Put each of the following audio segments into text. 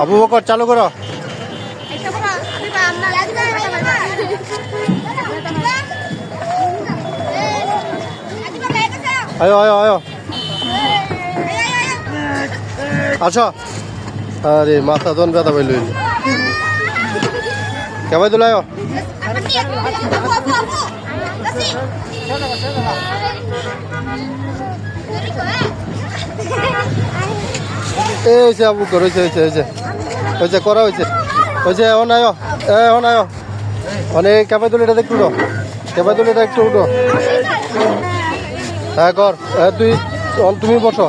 আবু বকর চালু করো। আয়ো আয়ো আয়ো আচ্ছা। আরে মাথা দন ব্যথা পাইল কেবাই তুলে আয়ো। হয়েছে আবু কর হয়েছে হয়েছে হয়েছে হয়েছে করা হয়েছে হয়েছে। এখন আয়ো এখন আয়ো অনেক কেবাই তুলে এটা একটু উঠো কেবাই তুলে এটা একটু উঠো। হ্যাঁ কর তুই তুমি বসো।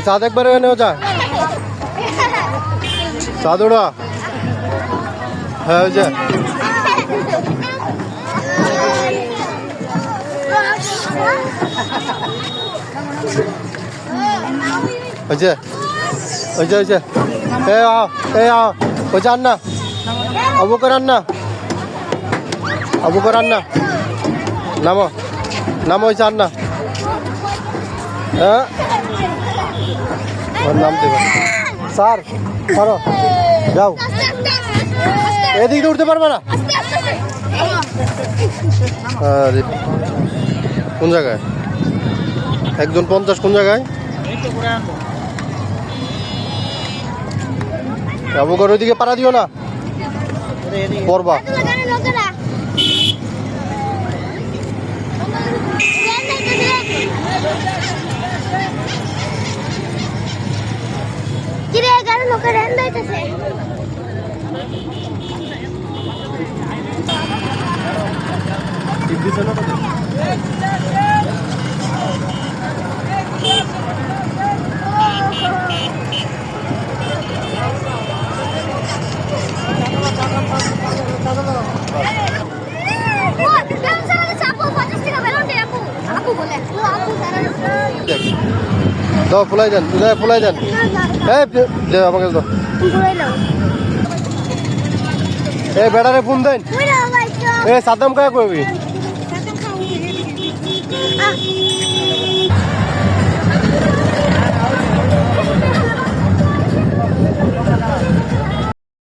চাঁদ একবার এনেও যা চাঁদ ওড়া। হ্যাঁ ওই যে হয়েছে হয়েছে হয়েছে। এ আও ওই যে আন্না আবু কর আন্না আবু কর আন্না নামো নামো হয়েছে আন্না। হ্যাঁ নাম দেবে স্যার করো যাও। এদিকে উঠতে পারবে না। আরে কোন জায়গায় একজন 50 কোন জায়গায় আবু কর ওইদিকে পাড়া দিও না পড়বা। লোকের রেন দিতেছে দাও ফুলাই দেন ফুলাই দেন। এই আমাকে দাও এই বেড়ারে ফোন দেন। এ সাদ্দাম কাকে কইবি।